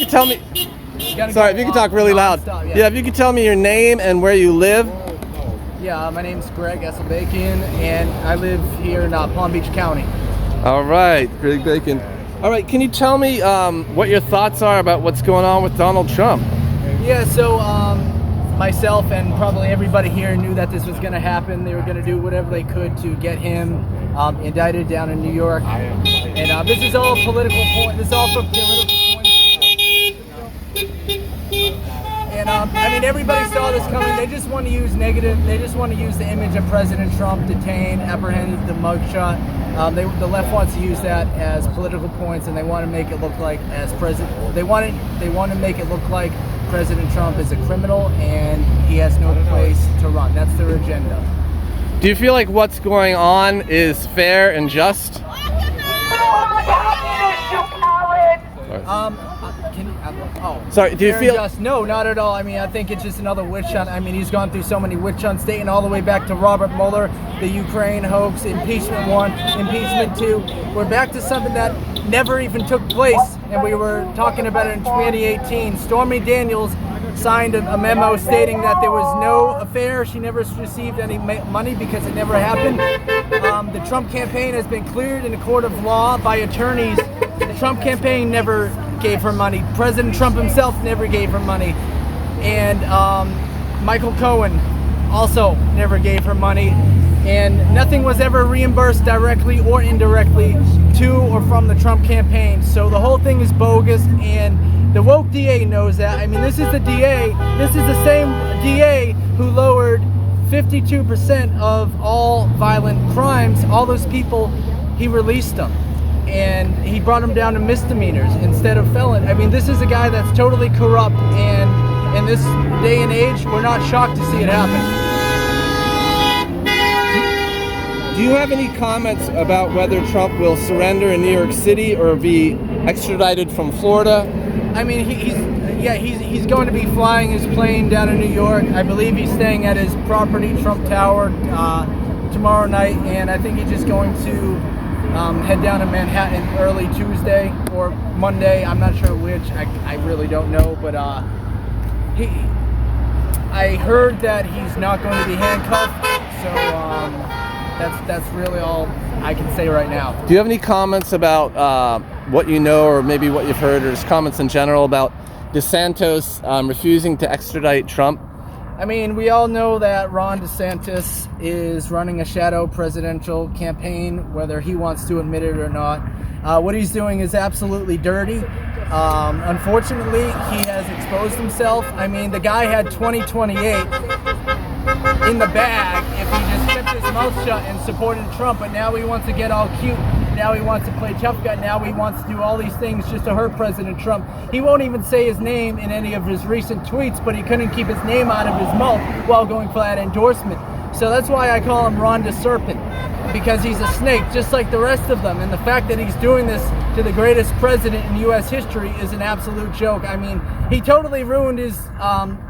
could tell me. Sorry, if you could talk really loud. Yeah, if you could tell me your name and where you live. Yeah, my name's Greg Esselbakian, and I live here in Palm Beach County. All right, Greg Bacon. All right, can you tell me what your thoughts are about what's going on with Donald Trump? Yeah, so myself and probably everybody here knew that this was going to happen. They were going to do whatever they could to get him indicted down in New York. And this is all political point. This is all for political points. And I mean, everybody saw this coming. They just want to use negative. They just want to use the image of President Trump detained, apprehended, the mugshot. The left wants to use that as political points, and they want to make it look like as president. They want to make it look like President Trump is a criminal and he has no place to run. That's their agenda. Do you feel like what's going on is fair and just? Sorry, do you feel? No, not at all. I mean, I think it's just another witch hunt. I mean, he's gone through so many witch hunts, dating all the way back to Robert Mueller, the Ukraine hoax, impeachment 1, impeachment 2. We're back to something that never even took place, and we were talking about it in 2018. Stormy Daniels signed a memo stating that there was no affair. She never received any money because it never happened. The Trump campaign has been cleared in a court of law by attorneys. The Trump campaign never gave her money. President Trump himself never gave her money. And Michael Cohen also never gave her money. And nothing was ever reimbursed directly or indirectly to or from the Trump campaign. So the whole thing is bogus, and the woke DA knows that. I mean, this is the same DA who lowered 52% of all violent crimes. All those people, he released them. And he brought them down to misdemeanors instead of felon. I mean, this is a guy that's totally corrupt, and in this day and age, we're not shocked to see it happen. Do you have any comments about whether Trump will surrender in New York City or be extradited from Florida? I mean, he's going to be flying his plane down to New York. I believe he's staying at his property, Trump Tower, tomorrow night, and I think he's just going to head down to Manhattan early Tuesday or Monday. I'm not sure which. I really don't know, but I heard that he's not going to be handcuffed, so that's really all I can say right now. Do you have any comments about what you know, or maybe what you've heard, or just comments in general about DeSantis refusing to extradite Trump? I mean, we all know that Ron DeSantis is running a shadow presidential campaign, whether he wants to admit it or not. What he's doing is absolutely dirty. Unfortunately, he has exposed himself. I mean, the guy had 2028 in the bag if he just kept his mouth shut and supported Trump, but now he wants to get all cute. Now he wants to play tough guy. Now he wants to do all these things just to hurt President Trump. He won't even say his name in any of his recent tweets, but he couldn't keep his name out of his mouth while going for that endorsement. So that's why I call him Ron DeSerpent, because he's a snake just like the rest of them. And the fact that he's doing this to the greatest president in U.S. history is an absolute joke. I mean, he totally ruined his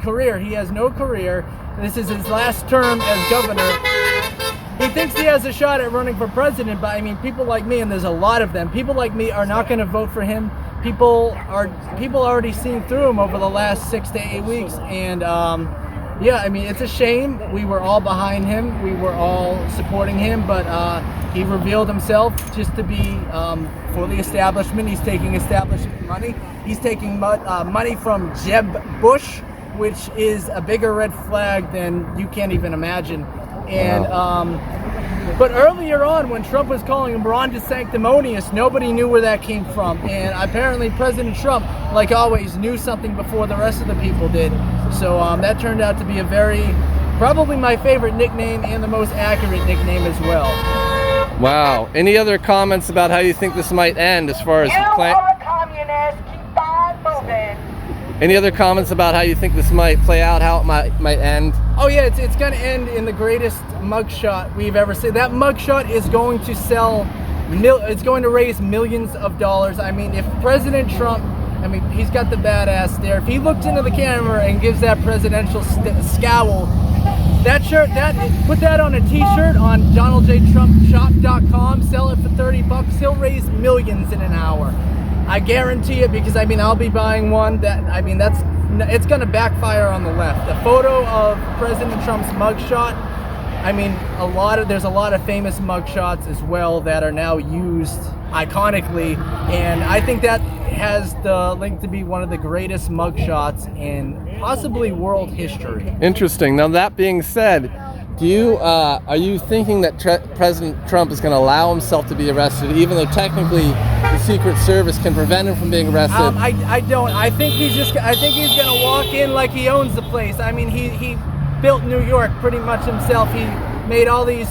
career. He has no career. This is his last term as governor. He thinks he has a shot at running for president, but I mean, people like me, and there's a lot of them, people like me are not going to vote for him. People already seen through him over the last 6 to 8 weeks, and yeah, I mean, it's a shame. We were all behind him. We were all supporting him, but he revealed himself just to be for the establishment. He's taking establishment money. He's taking money from Jeb Bush, which is a bigger red flag than you can't even imagine. And but earlier on, when Trump was calling him Ron DeSanctimonious, nobody knew where that came from. And apparently President Trump, like always, knew something before the rest of the people did. So that turned out to be probably my favorite nickname and the most accurate nickname as well. Wow. Any other comments about how you think this might end as far as You are a communist. Keep on moving. Any other comments about how you think this might play out, how it might end? Oh yeah, it's going to end in the greatest mugshot we've ever seen. That mugshot is going to it's going to raise millions of dollars. I mean, if President Trump, I mean, he's got the badass there. If he looks into the camera and gives that presidential scowl, put that on a t-shirt on DonaldJTrumpShop.com, sell it for $30, he'll raise millions in an hour. I guarantee it, because I mean I'll be buying one. It's going to backfire on the left. The photo of President Trump's mugshot. I mean, there's a lot of famous mugshots as well that are now used iconically, and I think that has the link to be one of the greatest mugshots in possibly world history. Interesting. Now, that being said, are you thinking that President Trump is going to allow himself to be arrested, even though technically the Secret Service can prevent him from being arrested? I don't. I think he's going to walk in like he owns the place. I mean, he built New York pretty much himself. He made all these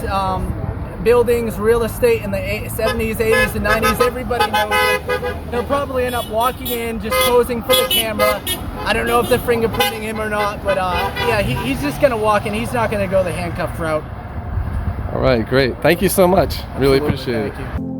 buildings, real estate in the 70s, 80s, and 90s. Everybody knows it. He'll probably end up walking in, just posing for the camera. I don't know if they're fingerprinting him or not, but yeah, he's just going to walk in. He's not going to go the handcuffed route. All right, great. Thank you so much. Really Absolutely. appreciate it. Thank you.